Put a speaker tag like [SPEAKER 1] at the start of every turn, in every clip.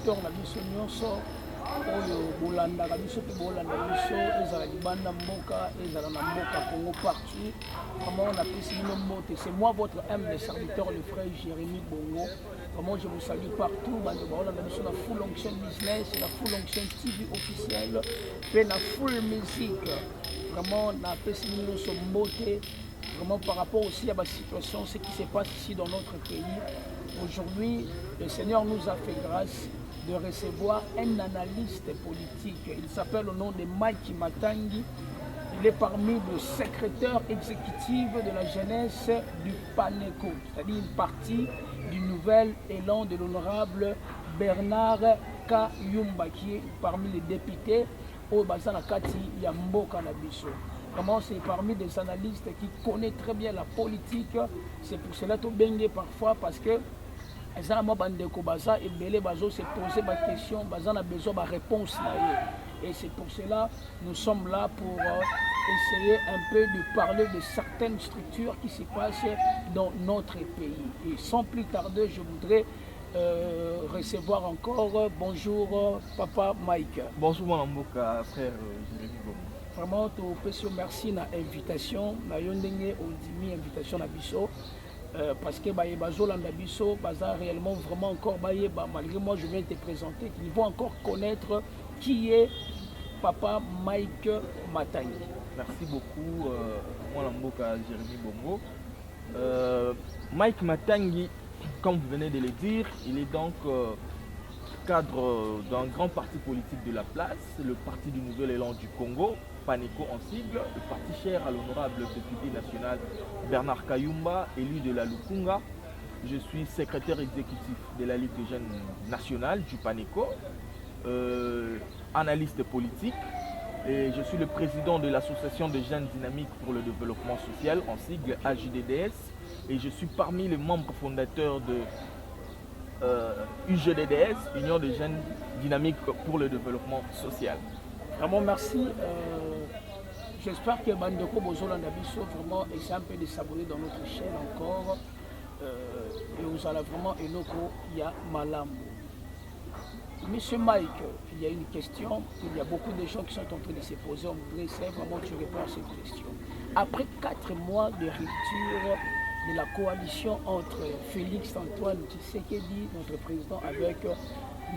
[SPEAKER 1] auditeur na biso nyonso oyo bolandaka biso mpe bolanda biso ezala libanda mboka ezala na mboka Congo partout. Vraiment on apprécie bino mbote. C'est moi votre humble serviteur le frère Jérémy Bongo. Vraiment je vous salue partout. Bando bolanda biso na Full Onction Business, la Full Onction TV officielle, pe na Full Musique. Vraiment on apprécie bino so mbote. Vraiment par rapport aussi à la situation, ce qui se passe ici dans notre pays. Aujourd'hui, le Seigneur nous a fait grâce de recevoir un analyste politique. Il s'appelle au nom de Mike Matangi. Il est parmi les secrétaires exécutifs de la jeunesse du PANECO, c'est-à-dire une partie du nouvel élan de l'honorable Bernard Kayumba, qui est parmi les députés au Bazana Kati Yamboka Nabiso. Vraiment, c'est parmi des analystes qui connaissent très bien la politique. C'est pour cela que je parfois parce que les gens et belé bazo se poser des questions, bazo a besoin de réponses. Et c'est pour cela que nous sommes là pour essayer un peu de parler de certaines structures qui se passent dans notre pays. Et sans plus tarder, je voudrais recevoir encore bonjour Papa Mike.
[SPEAKER 2] Bonjour mon amboka frère Jérémy Bongo.
[SPEAKER 1] Vraiment, je vous merci pour l'invitation. Je vous remercie l'invitation à Bisso. Parce que Bisso, réellement vraiment encore, malgré moi je viens te présenter, qu'ils vont encore connaître qui est Papa Mike Matangi.
[SPEAKER 2] Merci beaucoup, mon amboka Jérémy Bongo. Mike Matangi, comme vous venez de le dire, il est donc cadre d'un grand parti politique de la place, le Parti du Nouvel Élan du Congo, PANECO en sigle, le parti cher à l'honorable député national Bernard Kayumba, élu de la Lukunga. Je suis secrétaire exécutif de la Ligue des jeunes nationale du PANECO, analyste politique, et je suis le président de l'association des jeunes dynamiques pour le développement social, en sigle AJDDS, et je suis parmi les membres fondateurs de UGDDS, Union des jeunes dynamiques pour le développement social.
[SPEAKER 1] Vraiment merci. J'espère que Bandeko Bozolanda Bisso vraiment essaie un peu de s'abonner dans notre chaîne encore. Et vous allez vraiment Eloko ya Malam. Monsieur Mike, il y a une question. Il y a beaucoup de gens qui sont en train de se poser. On voudrait vraiment que tu réponds à cette question. Après 4 mois de rupture de la coalition entre Félix Antoine Tshisekedi, notre président, avec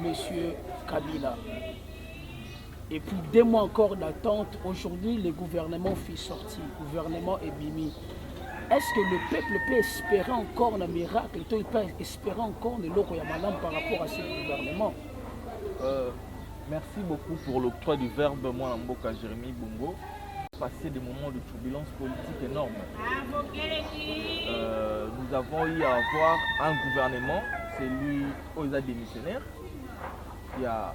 [SPEAKER 1] Monsieur Kabila. Et puis 2 mois encore d'attente, aujourd'hui le gouvernement fait sortir, le gouvernement est bimi. Est-ce que le peuple peut espérer encore un miracle, il peut espérer encore de l'eau Yamalam par rapport à ce gouvernement?
[SPEAKER 2] Merci beaucoup pour l'octroi du verbe, moi Mboka Jérémy Bongo. Passé des moments de turbulence politique énormes. Nous avons eu à avoir un gouvernement, c'est lui aux démissionnaires. Il y a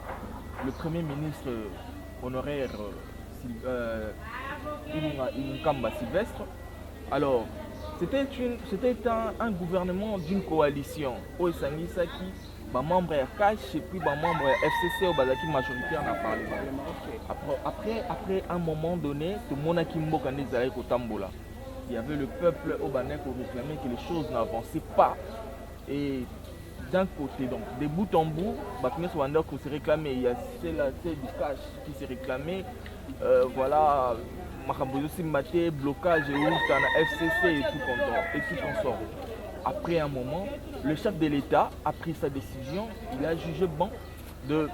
[SPEAKER 2] le Premier ministre honoraire Ilungamba Sylvestre. Alors, c'était un gouvernement d'une coalition. Oesangi Saki, membre RKH et puis membre FCC au Bazaki majoritaire n'a parlé. Après un moment donné, tout le monde a Tambola. Il y avait le peuple au Banek qui réclamait que les choses n'avançaient pas. Et d'un côté, donc, de bout en bout, qui s'est réclamé, il y a celle du cash qui s'est réclamé, voilà, blocage et FCC et tout consort. Après un moment, le chef de l'État a pris sa décision, il a jugé bon de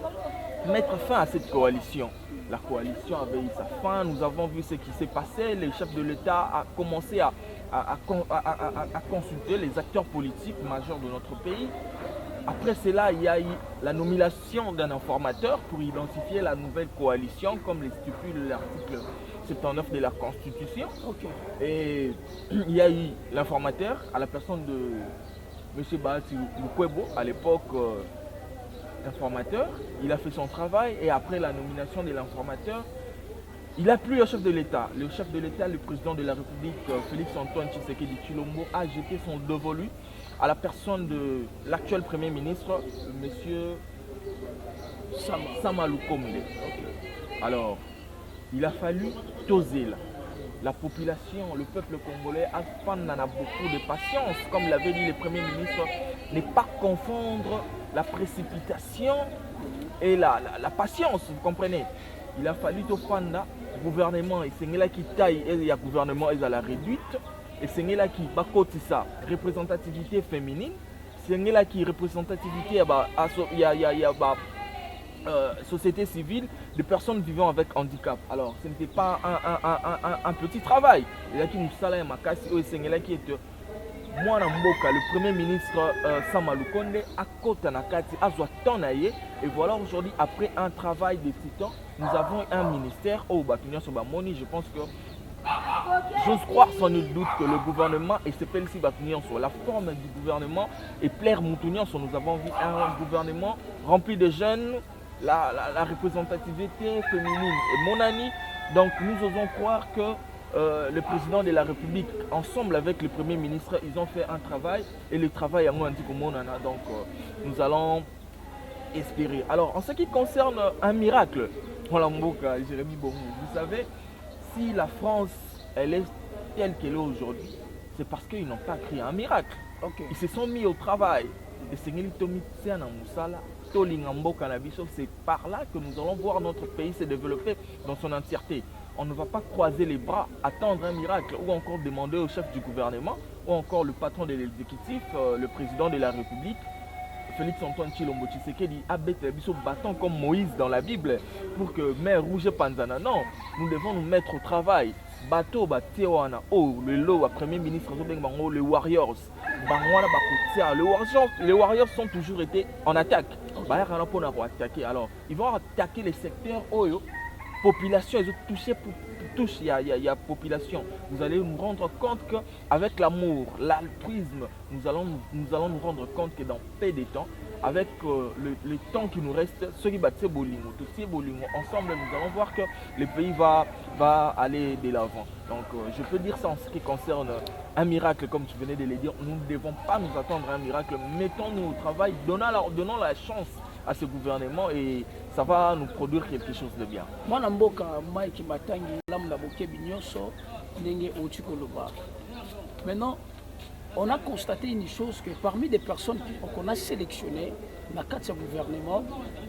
[SPEAKER 2] mettre fin à cette coalition. La coalition avait eu sa fin, nous avons vu ce qui s'est passé, le chef de l'État a commencé à consulter les acteurs politiques majeurs de notre pays. Après cela, il y a eu la nomination d'un informateur pour identifier la nouvelle coalition, comme le stipule l'article 79 de la Constitution.
[SPEAKER 1] Okay.
[SPEAKER 2] Et il y a eu l'informateur à la personne de M. Bahati Lukwebo, à l'époque informateur. Il a fait son travail et après la nomination de l'informateur, il a plu au chef de l'État. Le chef de l'État, le président de la République, Félix Antoine Tshisekedi Tshilombo, a jeté son dévolu à la personne de l'actuel Premier ministre, M. Sama Lukombe. Okay. Alors, il a fallu toser là. la population, le peuple congolais a beaucoup de patience. Comme l'avait dit le Premier ministre, ne pas confondre la précipitation et la patience, vous comprenez. Il a fallu au Fanda, gouvernement, et c'est là qui taille, et il y a gouvernement, et à la réduite, et c'est là qui, ça, représentativité féminine, c'est là qui, représentativité, il y a société civile de personnes vivant avec handicap. Alors, ce n'était pas un petit travail. Il y a qui nous salaire ma casse, et c'est là qui est moi Mboka, le premier ministre Sama Lukonde, à côté Nakati, à Zoatonaye. Et voilà, aujourd'hui, après un travail de 6 ans, nous avons un ministère au Batunion Sobamoni. Je pense que j'ose croire sans nul doute que le gouvernement et c'est Pelsi Batunion sur la forme du gouvernement et Plaire Moutunion, nous avons vu un gouvernement rempli de jeunes, la représentativité féminine et monani. Donc nous osons croire que le président de la République, ensemble avec le Premier ministre, ils ont fait un travail et le travail à moi dit comme on en a. Donc nous allons espérer. Alors en ce qui concerne un miracle, voilà Mboka, Jérémy Borou, vous savez, si la France elle est telle qu'elle est aujourd'hui, c'est parce qu'ils n'ont pas créé un miracle.
[SPEAKER 1] Okay.
[SPEAKER 2] Ils se sont mis au travail. Et c'est par là que nous allons voir notre pays se développer dans son entièreté. On ne va pas croiser les bras, attendre un miracle ou encore demander au chef du gouvernement ou encore le patron de l'exécutif, le président de la République, Félix Antoine Tshilombo Tshisekedi, a battant comme Moïse dans la Bible pour que mer rouge panzana. Non, nous devons nous mettre au travail. Bateau, Batewana, oh, le lot, Premier ministre, les Warriors. Les Warriors sont toujours été en attaque. Alors, ils vont attaquer les secteurs où population, ils ont touché, il y a population. Vous allez nous rendre compte qu'avec l'amour, l'altruisme, nous allons nous rendre compte que dans peu de temps, avec le temps qui nous reste, ceux qui battent Bolingo, tous ces Bolingo, ensemble, nous allons voir que le pays va aller de l'avant. Donc, je peux dire ça en ce qui concerne un miracle, comme tu venais de le dire. Nous ne devons pas nous attendre à un miracle. Mettons-nous au travail, donnons la chance à ce gouvernement et ça va nous produire quelque chose de bien.
[SPEAKER 1] Moi, Mboka, Mike Matangi, Lamda Bokebi Nyonso, Nenge Ochikoloba. Maintenant, on a constaté une chose que parmi des personnes qu'on a sélectionnées dans le gouvernement,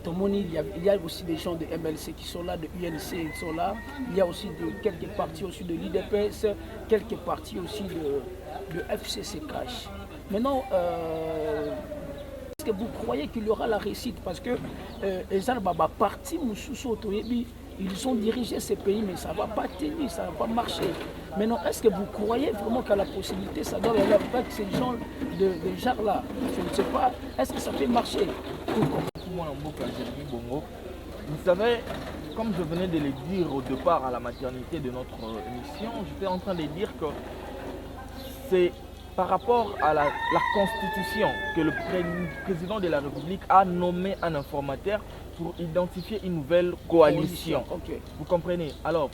[SPEAKER 1] il y a aussi des gens de MLC qui sont là, de UNC qui sont là, il y a aussi quelques partis aussi de l'IDPS, quelques partis aussi de FCC Cash. Maintenant, est-ce que vous croyez qu'il y aura la réussite? Parce que ils ont dirigé ces pays, mais ça ne va pas tenir, ça ne va pas marcher. Maintenant, est-ce que vous croyez vraiment qu'à la possibilité, ça doit aller avec ces gens de genre-là? Je ne sais pas, est-ce que ça peut marcher?
[SPEAKER 2] Vous savez, comme je venais de le dire au départ à la maternité de notre émission, j'étais en train de dire que c'est par rapport à la Constitution que le président de la République a nommé un informateur pour identifier une nouvelle coalition.
[SPEAKER 1] Okay.
[SPEAKER 2] Vous comprenez? Alors,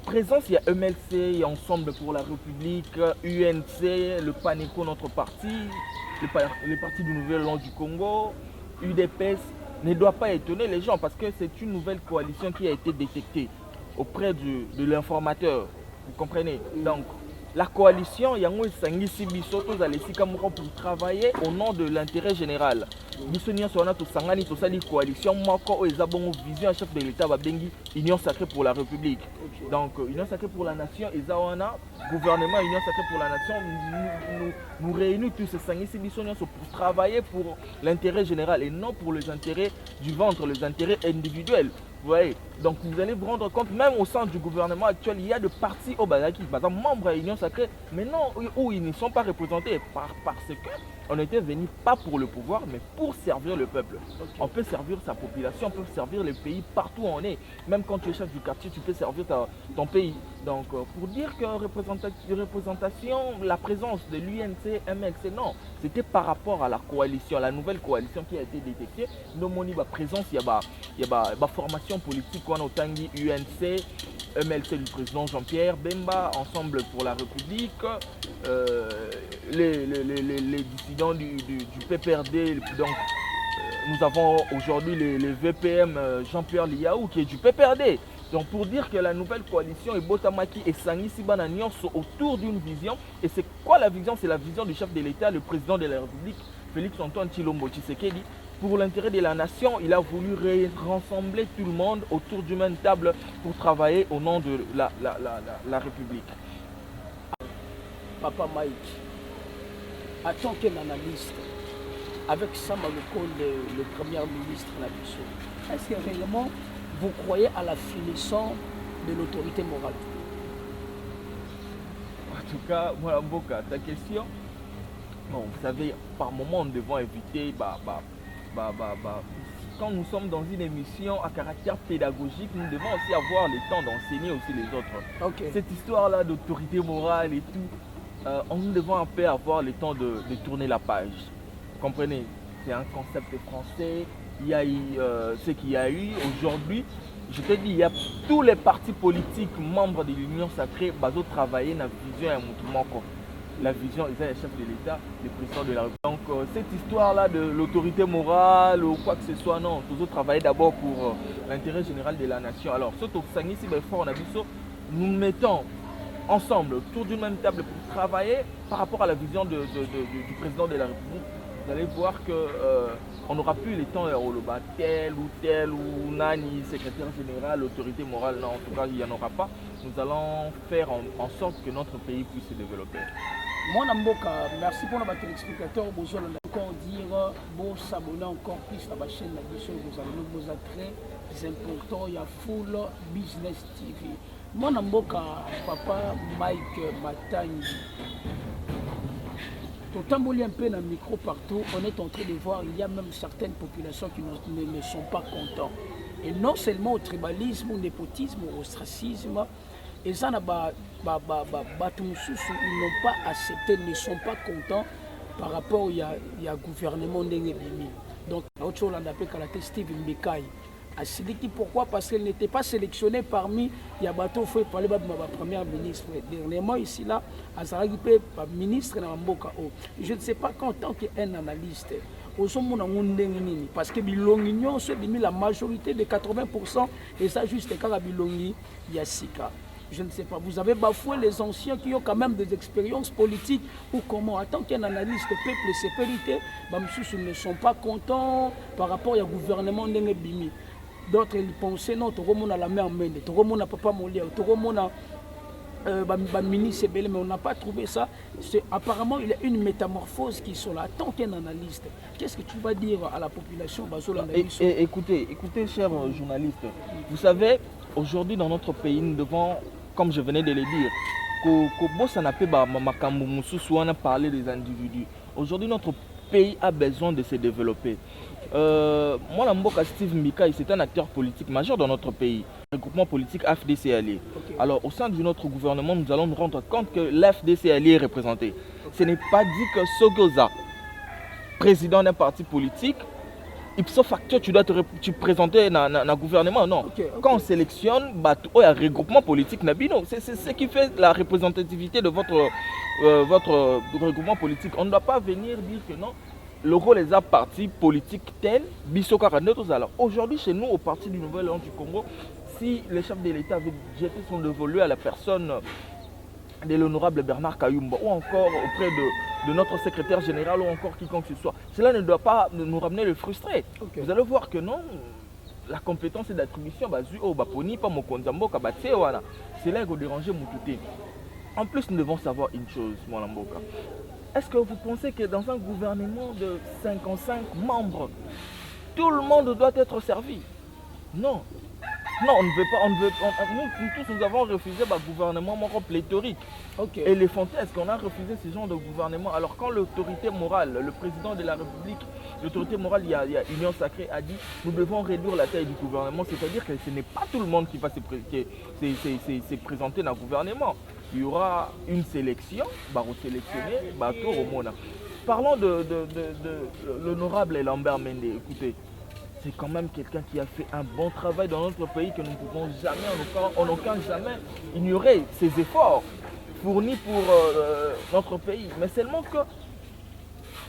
[SPEAKER 2] présence, il y a MLC, il y a Ensemble pour la République, UNC, le PANECO, notre parti, le Parti du Nouvel Land du Congo, UDPS, ne doit pas étonner les gens parce que c'est une nouvelle coalition qui a été détectée auprès de l'informateur. Vous comprenez? Donc, la coalition, pour travailler au nom de l'intérêt général. Coalition, vision chef de l'État, Union sacrée pour la République. Donc, Union sacrée pour la nation, gouvernement, Union sacrée pour la nation, nous réunissons tous ces pour travailler pour l'intérêt général et non pour les intérêts du ventre, les intérêts individuels. Vous voyez, donc vous allez vous rendre compte, même au sein du gouvernement actuel, il y a des partis au Bazaki, par exemple membres de l'Union sacrée, mais non, où ils ne sont pas représentés parce qu'on n'était venu pas pour le pouvoir, mais pour servir le peuple. Okay. On peut servir sa population, on peut servir le pays partout où on est. Même quand tu es chef du quartier, tu peux servir ton pays. Donc, pour dire que représentation, la présence de l'UNC, MLC, non, c'était par rapport à la coalition, la nouvelle coalition qui a été détectée. Nos moni, présence, il y a formation politique, on a Tangi, UNC, MLC du président Jean-Pierre Bemba, Ensemble pour la République, les dissidents du PPRD. Donc, nous avons aujourd'hui le VPM Jean-Pierre Liaou qui est du PPRD. Donc pour dire que la nouvelle coalition est Botamaki et Sangisi Bananion sont autour d'une vision. Et c'est quoi la vision? C'est la vision du chef de l'État, le président de la République, Félix Antoine Tshilombo Tshisekedi. Pour l'intérêt de la nation, il a voulu rassembler tout le monde autour d'une même table pour travailler au nom de la République.
[SPEAKER 1] Papa Mike, en tant qu'analyste, avec Samba Loko, le premier ministre de la mission, est-ce que réellement vous croyez à la finition de l'autorité morale?
[SPEAKER 2] En tout cas, moi, Mboka, ta question, bon, vous savez, par moment, nous devons éviter, quand nous sommes dans une émission à caractère pédagogique, nous devons aussi avoir le temps d'enseigner aussi les autres.
[SPEAKER 1] Okay.
[SPEAKER 2] Cette histoire-là d'autorité morale et tout, nous devons un peu avoir le temps de tourner la page. Vous comprenez? C'est un concept français. Il y a eu ce qu'il y a eu aujourd'hui. Je te dis, il y a tous les partis politiques membres de l'Union sacrée qui ont travaillé dans la vision et un mouvement. La vision, ils sont les chefs de l'État, les présidents de la République. Donc cette histoire-là de l'autorité morale ou quoi que ce soit, non, tous autres travaillent d'abord pour l'intérêt général de la nation. Alors, surtout, nous nous mettons ensemble autour d'une même table pour travailler par rapport à la vision du président de la République. Vous allez voir qu'on n'aura plus le temps de tel ou nani, secrétaire général, autorité morale. Non, en tout cas, il n'y en aura pas. Nous allons faire en sorte que notre pays puisse se développer.
[SPEAKER 1] Moi, Namboka, merci pour notre téléspectateur. Bonjour, on a encore dire, bon, s'abonner encore plus à ma chaîne, vous avez nous vous très important, il y a Full Business TV. Moi, Namboka, papa Mike Matangi. Totambouli un peu dans le micro partout, on est en train de voir, il y a même certaines populations qui ne sont pas contents. Et non seulement au tribalisme, au népotisme, au ostracisme, et ça, ils n'ont pas accepté, ne sont pas contents par rapport au gouvernement d'Engebimi. Donc, autre chose, on appelle Steve Mbekai. Pourquoi? Parce qu'elle n'était pas sélectionnée parmi Yabato Foué par le premier ministre. Dernièrement, ici, là, Azaragi Pe, ministre de Mboka. Je ne sais pas qu'en tant qu'un analyste, parce que Bilongi, c'est la majorité de 80%, et ça, juste quand Bilongi, Yassika. Je ne sais pas, vous avez bafoué les anciens qui ont quand même des expériences politiques ou comment, en tant qu'un analyste peuple et sécurité, ils ne sont pas contents par rapport au gouvernement d'Engebimi. D'autres ils pensaient non, tout le monde a la mère Mende, tout le monde a papa Molia, tout le monde a ministre Belé, mais on n'a pas trouvé ça. Apparemment, il y a une métamorphose qui sont là. Tant qu'un analyste, qu'est-ce que tu vas dire à la population?
[SPEAKER 2] Écoutez, chers journalistes, vous savez, aujourd'hui dans notre pays, nous devons, comme je venais de le dire, on a parlé des individus. Aujourd'hui, notre pays a besoin de se développer. Moi, Mboka Steve Mika, c'est un acteur politique majeur dans notre pays. Le regroupement politique AFDCLI. Okay. Alors, au sein de notre gouvernement, nous allons nous rendre compte que l'AFDCLI est représenté. Ce n'est pas dit que Sogoza, président d'un parti politique, ipso facto, tu dois te présenter dans le gouvernement. Non. Okay. Quand on sélectionne, il y a un regroupement politique. C'est ce qui fait la représentativité de votre regroupement politique. On ne doit pas venir dire que non. Le rôle des partis politiques tels, alors aujourd'hui chez nous au Parti du Nouvel Élan du Congo, si le chef de l'État avait jeté son dévolu à la personne de l'honorable Bernard Kayumba ou encore auprès de notre secrétaire général ou encore quiconque que ce soit, cela ne doit pas nous ramener le frustré. Okay. Vous allez voir que non, la compétence d'attribution, c'est là que déranger Moutouté. En plus, nous devons savoir une chose, mon Mboka. Est-ce que vous pensez que dans un gouvernement de 55 membres, tout le monde doit être servi? Non. Non, on ne veut pas. Nous tous, nous avons refusé le gouvernement pléthorique. Okay. Éléphantesque, on a refusé ce genre de gouvernement. Alors quand l'autorité morale, le président de la République, l'autorité morale, il y a Union Sacrée, a dit nous devons réduire la taille du gouvernement, c'est-à-dire que ce n'est pas tout le monde qui va se présenter dans le gouvernement. Il y aura une sélection, sélectionner, au monde. Parlons de l'honorable Lambert Mende. Écoutez, c'est quand même quelqu'un qui a fait un bon travail dans notre pays que nous ne pouvons jamais, en aucun jamais, ignorer ses efforts fournis pour notre pays. Mais seulement que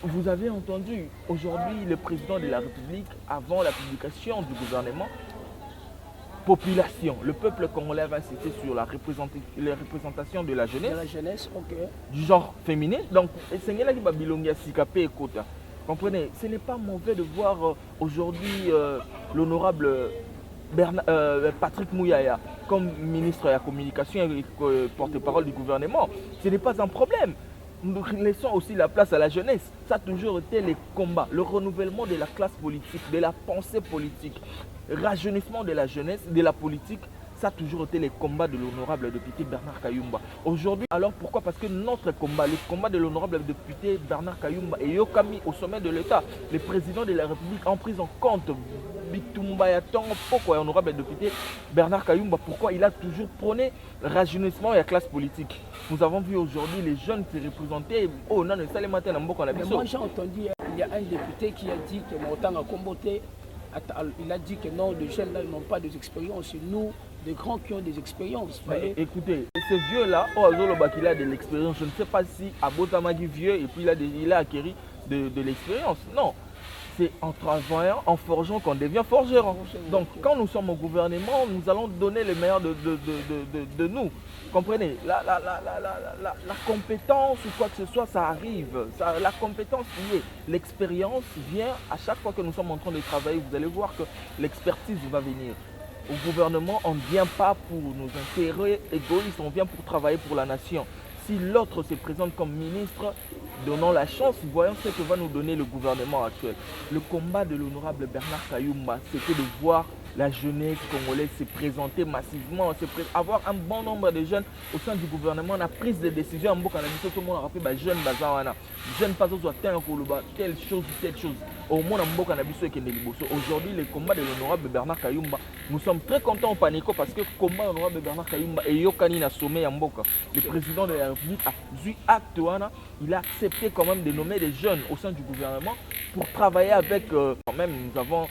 [SPEAKER 2] vous avez entendu aujourd'hui le président de la République, avant la publication du gouvernement, population, le peuple congolais va insister sur la représentation de la jeunesse.
[SPEAKER 1] De la jeunesse, ok.
[SPEAKER 2] Du genre féminin. Donc, c'est là qui va bilongia sikapé et kota. Comprenez, ce n'est pas mauvais de voir aujourd'hui l'honorable Patrick Mouyaya comme ministre de la communication et porte-parole du gouvernement. Ce n'est pas un problème. Nous laissons aussi la place à la jeunesse. Ça a toujours été les combats, le renouvellement de la classe politique, de la pensée politique, rajeunissement de la jeunesse, de la politique. Ça a toujours été les combats de l'honorable député Bernard Kayumba. Aujourd'hui, alors pourquoi? Parce que notre combat, le combat de l'honorable député Bernard Kayumba et Yokami au sommet de l'État, le président de la République ont pris en compte Bitumba Yaton, pourquoi l'honorable député Bernard Kayumba, pourquoi il a toujours prôné le rajeunissement et la classe politique. Nous avons vu aujourd'hui les jeunes se représenter. Oh non, ça les matins,
[SPEAKER 1] moi j'ai entendu, il y a un député qui a dit que Montang a combattu. Il a dit que non, les jeunes là n'ont pas d'expérience. Nous, des grands qui ont des expériences.
[SPEAKER 2] Écoutez, ce vieux-là, il a de l'expérience. Je ne sais pas si Abotama dit vieux et puis il a acquis de l'expérience. Non, c'est en travaillant, en forgeant qu'on devient forgeron. Donc quand nous sommes au gouvernement, nous allons donner le meilleur de nous. Comprenez, la compétence ou quoi que ce soit, ça arrive. La compétence y est. L'expérience vient à chaque fois que nous sommes en train de travailler. Vous allez voir que l'expertise va venir. Au gouvernement, on ne vient pas pour nos intérêts égoïstes, on vient pour travailler pour la nation. Si l'autre se présente comme ministre, donnons la chance, voyons ce que va nous donner le gouvernement actuel. Le combat de l'honorable Bernard Kayumba, c'était de voir la jeunesse congolaise se présenter massivement, avoir un bon nombre de jeunes au sein du gouvernement. On a pris des décisions en Boka, tout le monde a rappelé jeunes bazawana, jeunes pas telle chose, telle chose. Au moins en Boka, aujourd'hui, le combat de l'honorable Bernard Kayumba, nous sommes très contents au Panico parce que le combat de l'honorable Bernard Kayumba et Yokani na sommet en Boka. Le président de la République a vu acte, il a accepté quand même de nommer des jeunes au sein du gouvernement pour travailler avec, quand même, nous avons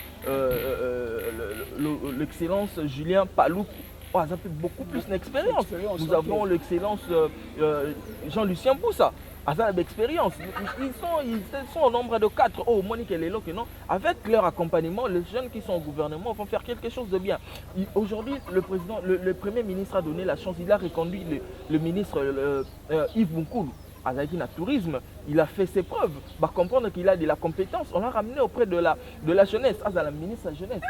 [SPEAKER 2] l'excellence Julien Palou, a beaucoup plus d'expérience. Nous avons l'excellence Jean-Lucien Boussa, a d'expérience. Ils sont au nombre de 4. Oh, Monique et Lélo, non. Avec leur accompagnement, les jeunes qui sont au gouvernement vont faire quelque chose de bien. Aujourd'hui, le Premier ministre a donné la chance, il a reconduit le ministre Yves Moukoulou. Azaki na tourisme, il a fait ses preuves, va comprendre qu'il a de la compétence, on l'a ramené auprès de la jeunesse, la ministre de la jeunesse.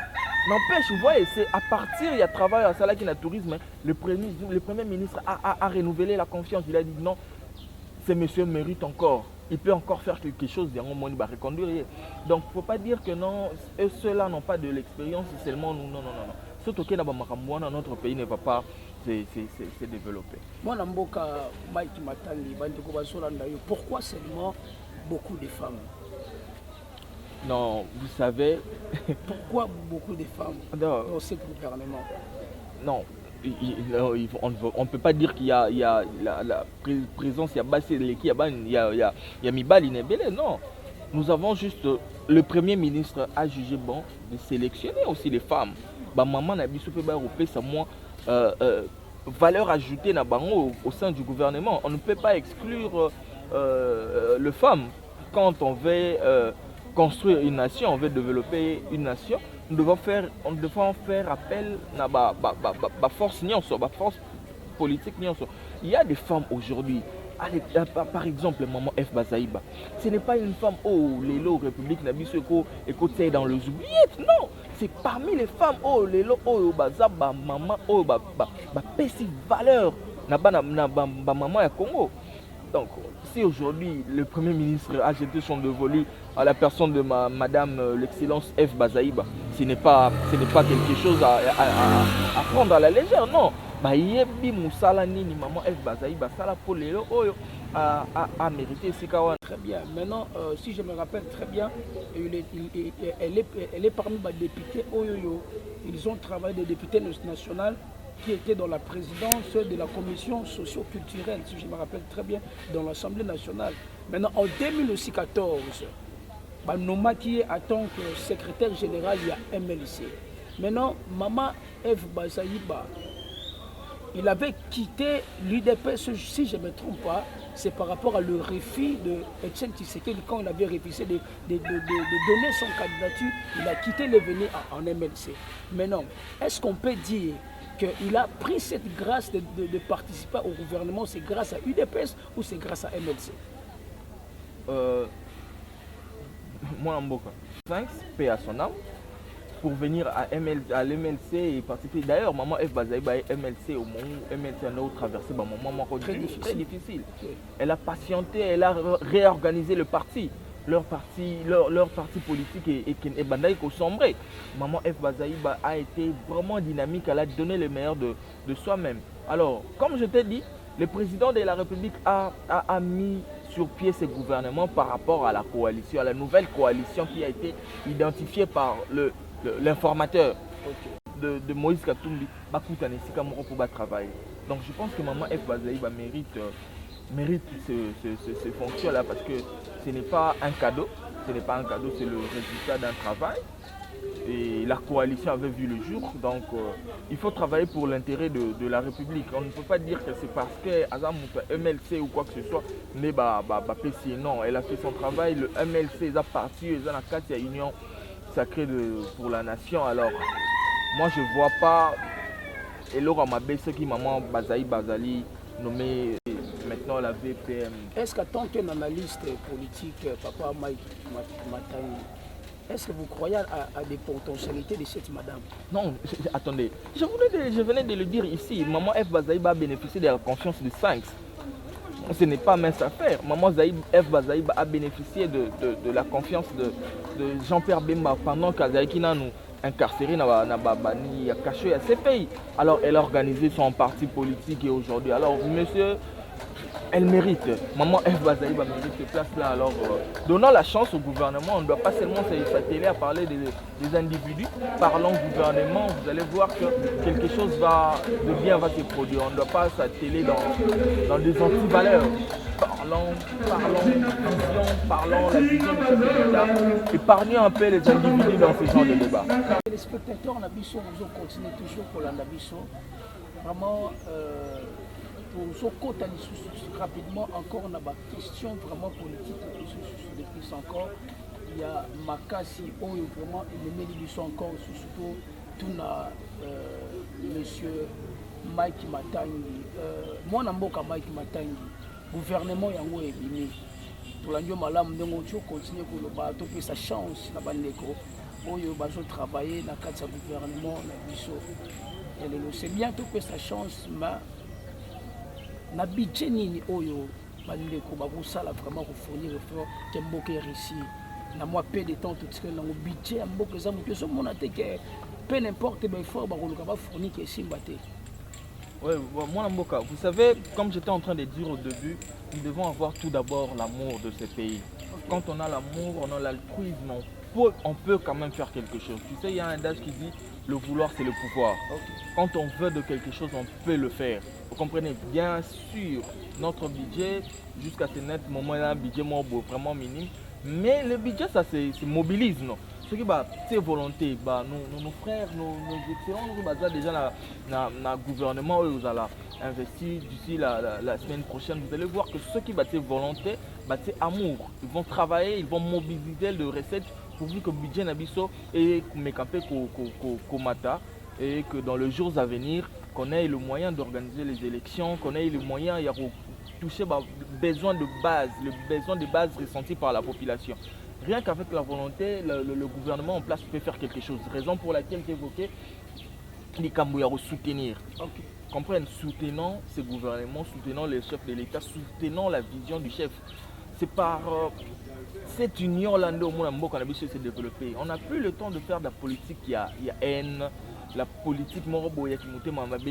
[SPEAKER 2] N'empêche, vous voyez, c'est à partir, il y a travail à Salaki na tourisme, le premier ministre a renouvelé la confiance, il a dit non, ce monsieur mérite encore, il peut encore faire quelque chose, il va reconduire. Donc il ne faut pas dire que non, ceux-là n'ont pas de l'expérience, c'est seulement nous, non. Surtout que notre pays ne va pas se développer.
[SPEAKER 1] Moi, Mike Matali, pourquoi seulement beaucoup de femmes?
[SPEAKER 2] Non, vous savez...
[SPEAKER 1] Pourquoi beaucoup de femmes au sein du gouvernement? Non,
[SPEAKER 2] on ne peut pas dire qu'il y a la présence, il y a Bassé, il y a Mibali, non. Nous avons juste... Le Premier ministre a jugé bon de sélectionner aussi les femmes. Maman n'a pas moi valeur ajoutée na bango au sein du gouvernement. On ne peut pas exclure les femmes quand on veut construire une nation, on veut développer une nation. Nous devons faire appel à la force politique. Il y a des femmes aujourd'hui. Par exemple, maman F. Bazaïba, ce n'est pas une femme, les lots République Nabisoko et côté dans les oubliettes, non, c'est parmi les femmes, les lots, Bazaba, maman, pési valeur, maman à Congo. Donc, si aujourd'hui le Premier ministre a jeté son dévolu à la personne de madame l'excellence F. Bazaïba, ce n'est pas quelque chose à prendre à la légère, non. Yebi Moussala Nini, maman F. Bazaïba, Sala Polelo, a mérité Sikawan.
[SPEAKER 1] Très bien. Maintenant, si je me rappelle très bien, elle est parmi les députés Oyoyo. Ils ont travaillé des députés nationaux qui étaient dans la présidence de la commission socio-culturelle, si je me rappelle très bien, dans l'Assemblée nationale. Maintenant, en 2014, Noma qui est en tant que secrétaire général, il y a MLC. Maintenant, maman F. Bazaïba, il avait quitté l'UDPS, si je ne me trompe pas, c'est par rapport à le refus de Etienne Tshisekedi quand il avait refusé de donner son candidature, il a quitté le venir en MLC. Mais non, est-ce qu'on peut dire qu'il a pris cette grâce de participer au gouvernement, c'est grâce à UDPS ou c'est grâce à MLC?
[SPEAKER 2] Moi, Mboka, 5, paix à son âme, pour venir à l'MLC et participer. D'ailleurs, maman F. Bazaïba et MLC, au moment où MLC a traversé un moment très difficile. Okay. Elle a patienté, elle a réorganisé le parti. Leur parti politique et Bandaï au sombré. Maman F. Bazaïba a été vraiment dynamique, elle a donné le meilleur de soi-même. Alors, comme je t'ai dit, le président de la République a mis sur pied ce gouvernement par rapport à la coalition, à la nouvelle coalition qui a été identifiée par l'informateur de Moïse Katumbi, pour travailler. Donc je pense que Maman F. Bazaïba mérite ces fonctions-là parce que ce n'est pas un cadeau, c'est le résultat d'un travail. Et la coalition avait vu le jour, donc il faut travailler pour l'intérêt de la République. On ne peut pas dire que c'est parce que MLC ou quoi que ce soit, mais non, elle a fait son travail, le MLC est parti, ils ont la carte de l'Union sacrée pour la nation. Alors, moi je ne vois pas, et Laura Mabé, ce qui maman Bazali nommé maintenant la VPM.
[SPEAKER 1] Est-ce qu'en tant qu'analyste politique, Papa Mike Matangi, est-ce que vous croyez à des potentialités de cette madame?
[SPEAKER 2] Non, attendez. Je venais de le dire ici. Maman F. Bazaïba a bénéficié de la confiance de 5. Ce n'est pas mince affaire. Maman F. Bazaïba a bénéficié de la confiance de Jean-Pierre Bemba pendant qu'Azaïkina nous incarcéré a caché à ses pays. Alors elle a organisé son parti politique et aujourd'hui. Alors monsieur, elle mérite. Maman F. Bazaïba mérite cette place-là. Alors, donnant la chance au gouvernement, on ne doit pas seulement s'atteler à parler des individus. Parlons gouvernement, vous allez voir que quelque chose de bien va se produire. On ne doit pas s'atteler dans des anti-valeurs. Parlons vision, parlons la vision du chef de l'État. Épargnons un peu les individus dans ce genre de débat.
[SPEAKER 1] Les spectateurs, Nabiso, vous continuez toujours pour la Nabiso. Vraiment, pour rapidement encore on a des questions vraiment politiques de plus encore. Il y a Makasi Oyo vraiment il met encore surtout tout monsieur Mike Matangi moi namboka Mike Matangi gouvernement yango ebimi tolandio malamu ndenge tu continuer koloba to pe sa chance na bandeko oyo bazo travailler na kati ya gouvernement na biso c'est bien to pe sa chance mais na budget nini oyo bandeko bakosala vraiment kofournir effort ke mboka réussir na moi peu de temps tout ce que le budget ya mboka eza moke so mona te ke peu n'importe ba effort bakoluka bafournir ke simba te.
[SPEAKER 2] Oui, moi Mboka, vous savez, comme j'étais en train de dire au début, nous devons avoir tout d'abord l'amour de ce pays. Okay. Quand on a l'amour, on a l'altruisme, on peut quand même faire quelque chose. Tu sais, il y a un adage qui dit le vouloir c'est le pouvoir. Okay. Quand on veut de quelque chose, on peut le faire. Vous comprenez? Bien sûr, notre budget, jusqu'à ce net moment, il y a un budget vraiment minime. Mais le budget, ça se mobilise, non? Ce qui c'est volonté, nos frères, nos excellents, nous déjà dans le gouvernement, vous allez investir d'ici la semaine prochaine. Vous allez voir que ceux qui c'est volonté, c'est amour. Ils vont travailler, ils vont mobiliser les recettes pour que le budget n'abisso et et que dans les jours à venir, qu'on ait le moyen d'organiser les élections, qu'on ait le moyen de toucher les besoins de base ressentis par la population. Rien qu'avec la volonté, le gouvernement en place peut faire quelque chose. Raison pour laquelle j'ai évoqué les Kambouyaro soutenir. Okay. Comprennent, soutenant ce gouvernement, soutenant les chefs de l'État, soutenant la vision du chef. C'est par cette union-là qu'on s'est développé. On n'a plus le temps de faire de la politique, il y a haine, la politique moroboya qui nous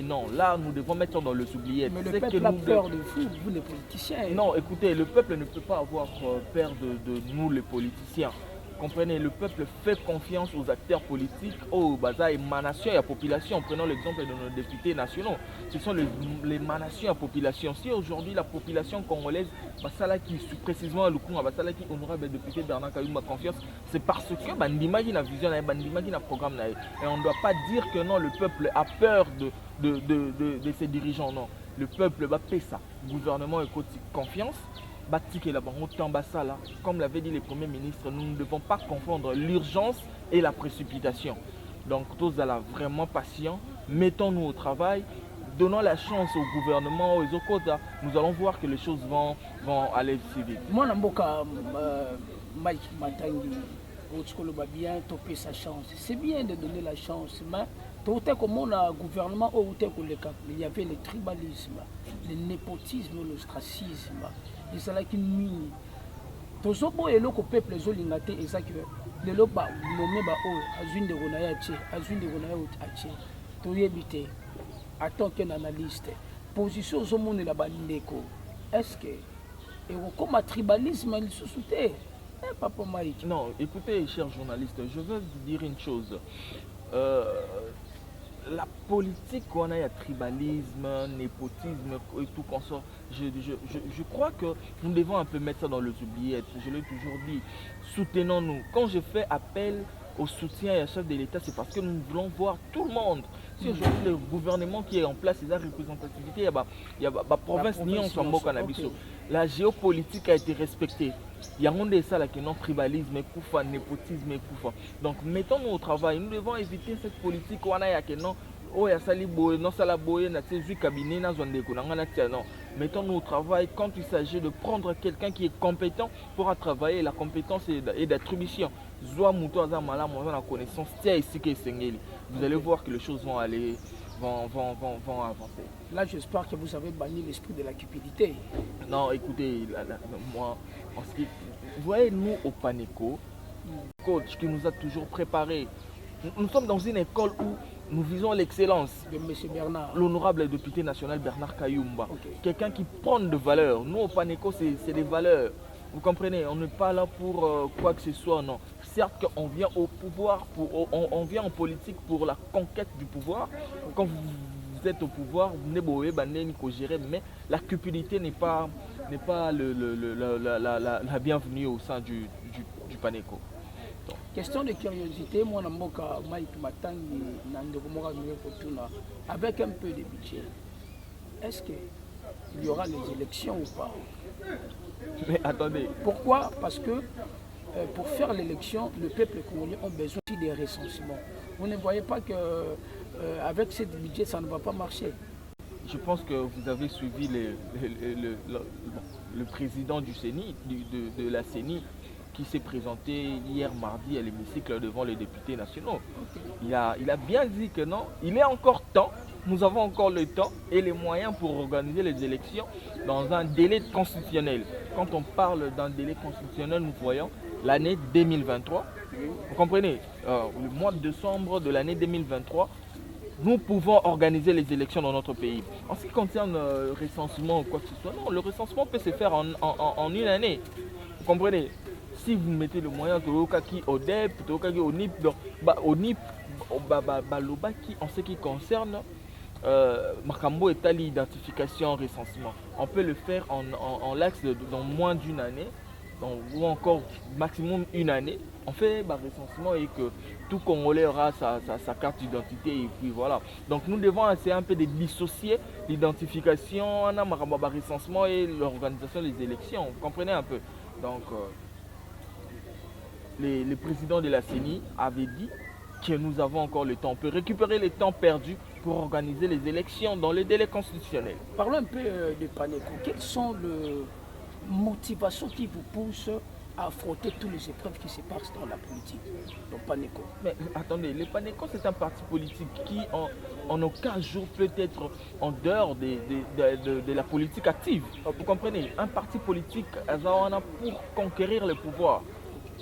[SPEAKER 2] non, là nous devons mettre dans le oubliettes.
[SPEAKER 1] Mais le peuple a peur de vous les politiciens.
[SPEAKER 2] Non, écoutez, le peuple ne peut pas avoir peur de nous les politiciens. Comprenez, le peuple fait confiance aux acteurs politiques, aux émanations et à la population. Prenons l'exemple de nos députés nationaux. Ce sont les émanations à la population. Si aujourd'hui la population congolaise, qui précisément le coup, qui honorable député Bernard Kayoum a confiance, c'est parce que bandimagi na vision, bandimagi na programme. Et on ne doit pas dire que non, le peuple a peur de ses dirigeants. Non, le peuple va payer ça. Le gouvernement est confiance. Comme l'avaient dit les premiers ministres, nous ne devons pas confondre l'urgence et la précipitation. Donc, tous allons vraiment patients, mettons-nous au travail, donnons la chance au gouvernement, aux autres, nous allons voir que les choses vont aller si vite.
[SPEAKER 1] Moi, Mike Matangi, bien topé sa chance. C'est bien de donner la chance, mais comme on a un gouvernement, il y avait le tribalisme, le népotisme, l'ostracisme. Et c'est là qu'il mine. Tout ce qui est le peuple, les olingate, et ça que les loba nommé Azun de Ronayache, Azun de Ronayache, Toyebite, en tant qu'analyste, position au monde de la bandeko. Est-ce que, et comme un tribalisme, il se soutient? Papa Mike.
[SPEAKER 2] Non, écoutez, chers journalistes, je veux vous dire une chose. La politique, on a tribalisme, népotisme et tout consort. Je crois que nous devons un peu mettre ça dans les oubliettes. Je l'ai toujours dit. Soutenons-nous. Quand je fais appel au soutien et à chef de l'État, c'est parce que nous voulons voir tout le monde. Si aujourd'hui le gouvernement qui est en place, c'est la représentativité, il y a la province ni on s'en moque en Abisso. La géopolitique a été respectée. Il y a un ça là qui est non tribalisme, népotisme et koufa. Donc mettons-nous au travail. Nous devons éviter cette politique où on a que non. Oh, il y a sali boy, non sala boy, na tsezu cabinet na zone de non. Mettons-nous au travail quand il s'agit de prendre quelqu'un qui est compétent pour travailler. La compétence et d'attribution. Zoa mouton aza malam, on a la connaissance. Tiens ici que sengeli. Vous allez voir que les choses vont aller, vont avancer.
[SPEAKER 1] Là, j'espère que vous avez banni l'esprit de la cupidité.
[SPEAKER 2] Non, écoutez, moi, vous voyez, nous au Paneco, coach qui nous a toujours préparé. Nous sommes dans une école où nous visons l'excellence.
[SPEAKER 1] De M. Bernard.
[SPEAKER 2] L'honorable député national Bernard Kayoumba.
[SPEAKER 1] Okay.
[SPEAKER 2] Quelqu'un qui prend de valeurs. Nous au Paneco, c'est des valeurs. Vous comprenez, on n'est pas là pour quoi que ce soit, non. Certes qu'on vient au pouvoir, on vient en politique pour la conquête du pouvoir. Quand vous êtes au pouvoir, vous venez gérer, mais la cupidité n'est pas la bienvenue au sein du Paneco.
[SPEAKER 1] Donc. Question de curiosité, moi, Mike Matangi, avec un peu de budget, est-ce qu'il y aura les élections ou pas?
[SPEAKER 2] Mais attendez.
[SPEAKER 1] Pourquoi? Parce que pour faire l'élection, le peuple congolais a besoin aussi des recensements. Vous ne voyez pas qu'avec ce budget, ça ne va pas marcher.
[SPEAKER 2] Je pense que vous avez suivi le président du CENI, de la CENI, qui s'est présenté hier mardi à l'hémicycle devant les députés nationaux. Okay. Il a bien dit que non, il est encore temps, nous avons encore le temps et les moyens pour organiser les élections dans un délai constitutionnel. Quand on parle d'un délai constitutionnel, nous voyons l'année 2023. Vous comprenez, le mois de décembre de l'année 2023, nous pouvons organiser les élections dans notre pays. En ce qui concerne le recensement ou quoi que ce soit, non, le recensement peut se faire en une année. Vous comprenez? Si vous mettez le moyen de Okaki ODEP, au NIP, en ce qui concerne Makambo et Tali identification recensement, on peut le faire en l'axe dans moins d'une année, ou encore maximum une année. On fait recensement et que tout Congolais aura sa carte d'identité et puis voilà. Donc nous devons essayer un peu de dissocier l'identification, recensement et l'organisation des élections. Vous comprenez un peu? Donc le président de la CENI avait dit que nous avons encore le temps. On peut récupérer le temps perdu pour organiser les élections dans les délais constitutionnels.
[SPEAKER 1] Parlons un peu de Paneco. Quelles sont les motivations qui vous poussent à affronter toutes les épreuves qui se passent dans la politique, dans Paneco?
[SPEAKER 2] Mais attendez, le Paneco c'est un parti politique qui en aucun jour peut être en dehors de la politique active. Vous comprenez? Un parti politique pour conquérir le pouvoir.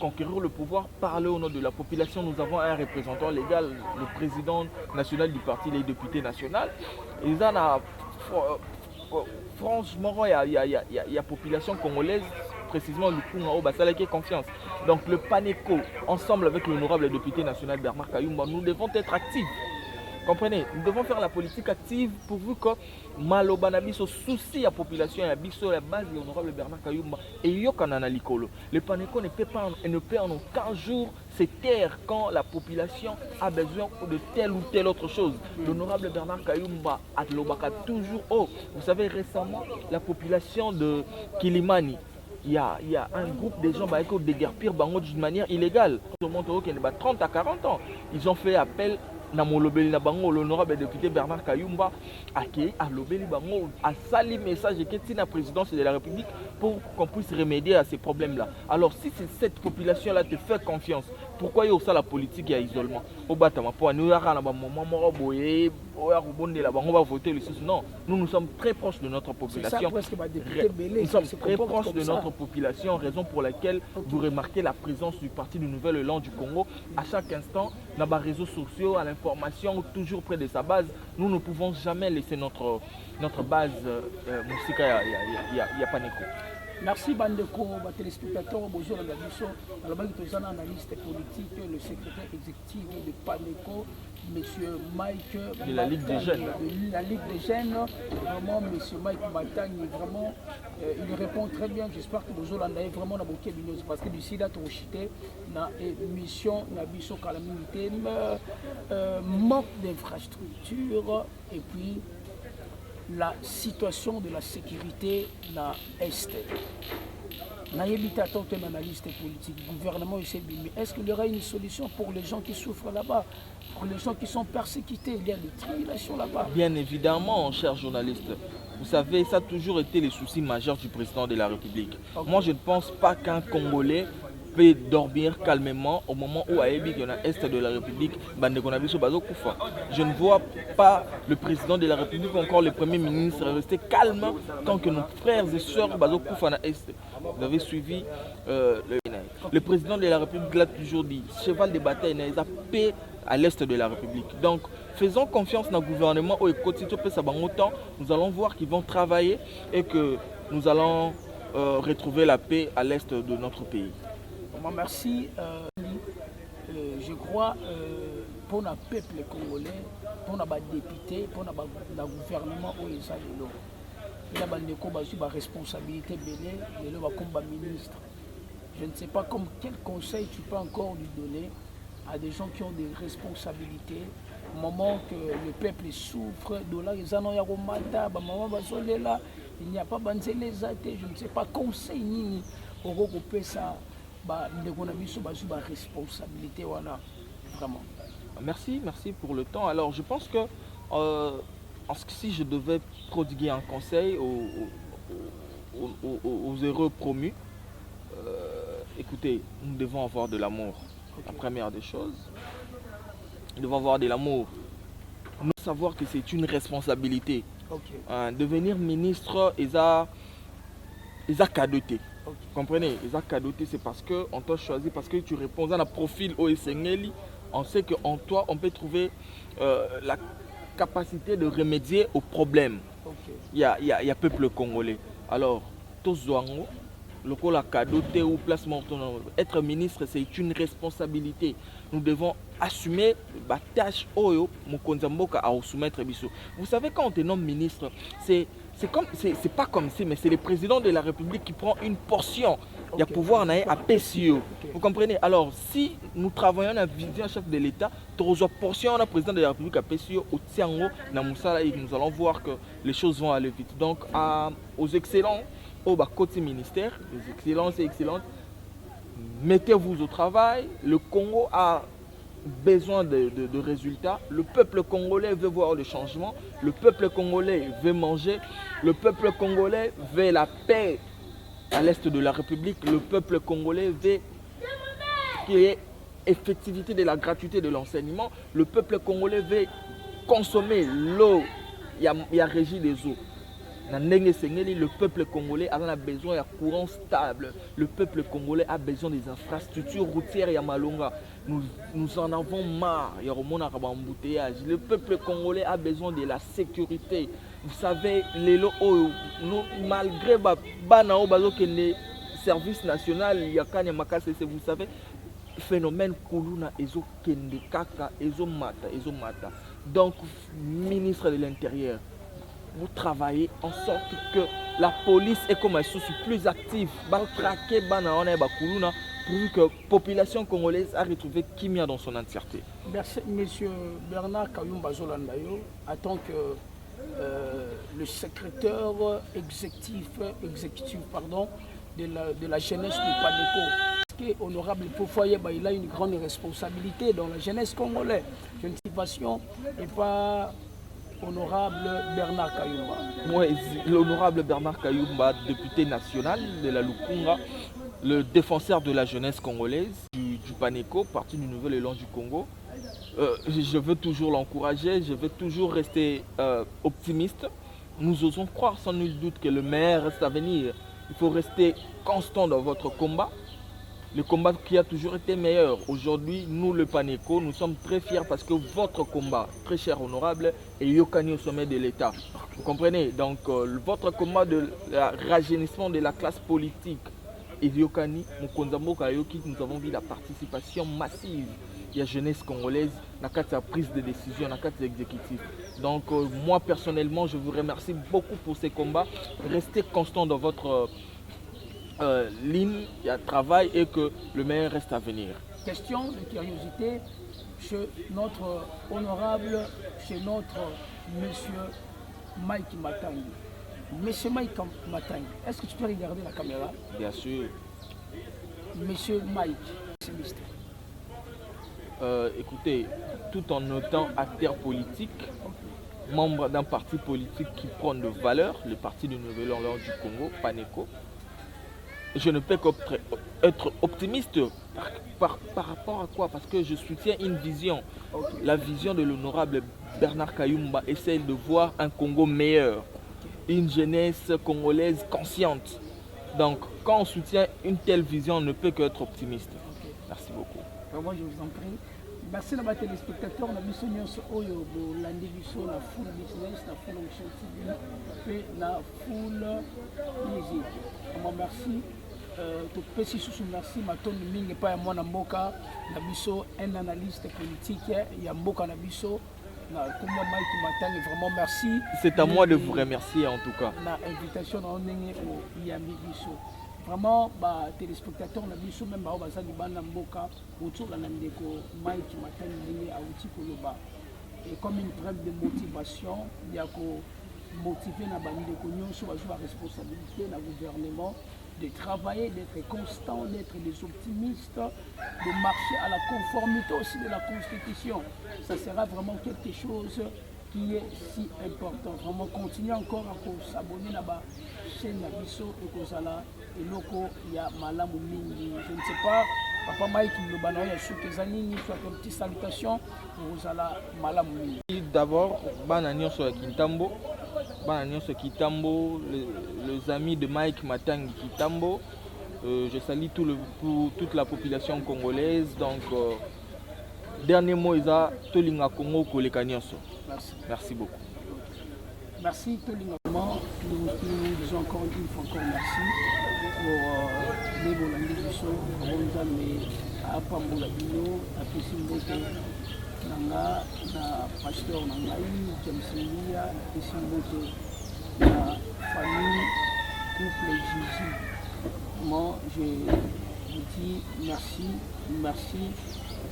[SPEAKER 2] Conquérir le pouvoir, parler au nom de la population. Nous avons un représentant légal, le président national du parti, les députés nationaux. Ils en a, franchement, il y a population congolaise précisément le Kunga au Basalake confiance. Donc le PANECO, ensemble avec l'honorable député national Bernard Kayumba, nous devons être actifs. Comprenez, nous devons faire la politique active pourvu que Malobanabiso souci la population et la biso la base de l'honorable Bernard Kayumba et Yokanana Likolo. Le PANECO ne peut en aucun jour se taire quand la population a besoin de telle ou telle autre chose. L'honorable Bernard Kayumba a toujours vous savez récemment la population de Kilimani. Il y a un groupe de gens qui ont déguerpir d'une manière illégale. Tout le monde a 30 à 40 ans. Ils ont fait appel na molobeli na bango l'honorable député Bernard Kayumba a lobeli bango a sali message qui na présidence de la République pour qu'on puisse remédier à ces problèmes-là. Alors si cette population-là te fait confiance, pourquoi il y a aussi la politique et l'isolement? Au Batama pour nous non, nous sommes très proches de notre population. Nous sommes très proches de notre population, raison pour laquelle vous remarquez la présence du Parti du Nouvel Élan du Congo à chaque instant dans les réseaux sociaux, à l'information, toujours près de sa base. Nous ne pouvons jamais laisser notre base Moussika ya PANECO.
[SPEAKER 1] Merci Bandeko, téléspectateurs, bonjour à la mission. Alors, nous avons un analyste politique, le secrétaire exécutif de PANECO, M. Mike
[SPEAKER 2] de la Ligue des Jeunes.
[SPEAKER 1] De la Ligue des Jeunes, vraiment, M. Mike Matagne, vraiment, il répond très bien. J'espère que nous allons vraiment dans beaucoup de parce que d'ici là, tu as chité dans l'émission, dans la mission calamité, manque d'infrastructures et puis la situation de la sécurité dans l'Est. Un analyste politique, gouvernement et est-ce qu'il y aura une solution pour les gens qui souffrent là-bas, pour les gens qui sont persécutés? Il y a des tribulations là-bas.
[SPEAKER 2] Bien évidemment, cher journaliste. Vous savez, ça a toujours été le souci majeur du président de la République. Okay. Moi, je ne pense pas qu'un Congolais peut dormir calmement au moment où à Ebi, dans l'Est de la République, je ne vois pas le président de la République ou encore le Premier ministre rester calme tant que nos frères et sœurs Bazokoufa dans l'Est. Vous avez suivi le président de la République l'a toujours dit, cheval de bataille, il y a paix à l'Est de la République. Donc, faisons confiance dans le gouvernement au nous allons voir qu'ils vont travailler et que nous allons retrouver la paix à l'Est de notre pays.
[SPEAKER 1] Merci. Je crois pour le peuple congolais, pour les députés, pour le gouvernement où ils sont il y a des responsabilités comme ministre. Je ne sais pas quel conseil tu peux encore lui donner à des gens qui ont des responsabilités au moment que le peuple souffre, il n'y a pas de je ne sais pas conseil ça. Responsabilité voilà vraiment.
[SPEAKER 2] Merci pour le temps. Alors je pense que si je devais prodiguer un conseil aux heureux promus, écoutez, nous devons avoir de l'amour. Okay. La première des choses, nous devons avoir de l'amour. Nous devons savoir que c'est une responsabilité. Okay. Devenir ministre, ils ont cadoté. Okay. Comprenez, ils ont cadoté, c'est parce qu'on t'a choisi, parce que tu réponds à un profil OSNL. On sait qu'en toi, on peut trouver la capacité de remédier aux problèmes. Okay. Il y a peuple congolais. Alors, Tozouango, le col a cadoté ou placement, être ministre, c'est une responsabilité. Nous devons assumer la tâche Oyo, Mokonzamboka à soumettre Bissou. Vous savez, quand on te nomme ministre, c'est pas comme si, mais c'est le président de la République qui prend une portion. Il y a pouvoir à PCO. Vous comprenez? Alors, si nous travaillons à la vision chef de l'État, nous avons portion le président de la République à PCO, au Tiango, nous allons voir que les choses vont aller vite. Donc, aux excellents, au côté ministère, les excellences et excellentes, mettez-vous au travail. Le Congo a besoin de résultats. Le peuple congolais veut voir le changement. Le peuple congolais veut manger. Le peuple congolais veut la paix à l'est de la République. Le peuple congolais veut qu'il y ait effectivité de la gratuité de l'enseignement. Le peuple congolais veut consommer l'eau. Il y a régie des eaux. Le peuple congolais a besoin d'un courant stable. Le peuple congolais a besoin des infrastructures routières et Malonga. Nous en avons marre. Le peuple congolais a besoin de la sécurité. Vous savez, malgré service national yakanya makase, vous savez, phénomène kuluna ezo kende kaka ezo mata. Donc ministre de l'Intérieur, vous travaillez en sorte que la police est comme un souci plus active, traquer bana kuluna, pourvu que la population congolaise a retrouvé Kimia dans son entièreté.
[SPEAKER 1] Merci, monsieur Bernard Kayumba Zolandayo, en tant que le secrétaire exécutif de la jeunesse du PANECO. Honorable Pofoye, il a une grande responsabilité dans la jeunesse congolaise. Je ne suis pas sûr, et pas honorable Bernard Kayumba.
[SPEAKER 2] Moi, l'honorable Bernard Kayumba, député national de la Lukunga, le défenseur de la jeunesse congolaise, du PANECO, parti du Nouvel Élan du Congo. Je veux toujours l'encourager, je veux toujours rester optimiste. Nous osons croire sans nul doute que le meilleur reste à venir. Il faut rester constant dans votre combat. Le combat qui a toujours été meilleur. Aujourd'hui, nous, le PANECO, nous sommes très fiers parce que votre combat, très cher honorable, est Yokani au sommet de l'État. Vous comprenez? Donc, votre combat de rajeunissement de la classe politique est Yokani, nous avons vu la participation massive de la jeunesse congolaise dans la prise de décision, dans l'exécutif. Donc, moi, personnellement, je vous remercie beaucoup pour ces combats. Restez constant dans votre ligne, il y a travail et que le meilleur reste à venir.
[SPEAKER 1] Question de curiosité chez notre honorable, chez notre monsieur Mike Matangi. Monsieur Mike Matangi, est-ce que tu peux regarder la caméra?
[SPEAKER 2] Bien sûr.
[SPEAKER 1] Monsieur Mike, c'est
[SPEAKER 2] écoutez, tout en étant acteur politique, membre d'un parti politique qui prend de valeur, le parti du Nouvel Élan du Congo, PANECO, je ne peux qu'être optimiste par rapport à quoi? Parce que je soutiens une vision. La vision de l'honorable Bernard Kayumba est celle de voir un Congo meilleur, une jeunesse congolaise consciente. Donc, quand on soutient une telle vision, on ne peut qu'être optimiste. Merci beaucoup.
[SPEAKER 1] Vraiment, je vous en prie. Merci à mes téléspectateurs, na biso nyonso oyo bolandi biso na full business, na full action TV, puis na full music. Merci. Topesi susu merci matondi mingi pa ya mwana mboka na biso, un analyste politique ya mboka na biso na komba Mike Matangi, vraiment merci.
[SPEAKER 2] C'est à moi de vous remercier en tout cas.
[SPEAKER 1] Na invitation na ndenge o yambi biso. Vraiment, téléspectateurs na biso même bao bazali bana mboka autour la ndeko Mike Matangi ndenge auti koloba. Et comme une preuve de motivation, il y a ko motiver na bandeko nyonso bazwa responsabilité na gouvernement, de travailler, d'être constant, d'être des optimistes, de marcher à la conformité aussi de la Constitution. Ça sera vraiment quelque chose qui est si important. Vraiment continuer encore à s'abonner à la chaîne Nabiso et Kozala et Loko, il y a Malamu Mingi. Je ne sais pas, Papa Mike, le banane, il y a Choukezani, soit une petite salutation pour Kozala Malamu Mingi.
[SPEAKER 2] D'abord, Bananion sur Kintambo. Kitambo, les amis de Mike Matangi Kitambo. Je salue toute la population congolaise. Donc, dernier mot, Isa, Tolinga Congo Kolekanyonso. Merci beaucoup.
[SPEAKER 1] Merci Tolinga. Nous disons encore une fois merci pour les Bolandisons, Ronzame, Apambola Bino, Apisimbote. Nanga na pasteur Nangaï, James Lia, Isimbote, la famille, couple Jésus. Moi, je vous dis merci.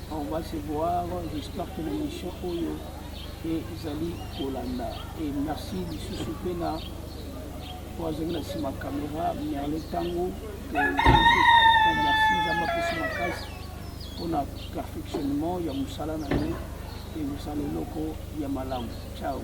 [SPEAKER 1] On va se voir, j'espère que l'émission Oyo et Zali Olanda. Et merci de soutenir na pour ma caméra, mais à l'étango, merci Zama pour ma casse. Pour le perfectionnement, il y a Moussala Nané et Moussala Loko, il y a Malam. Ciao.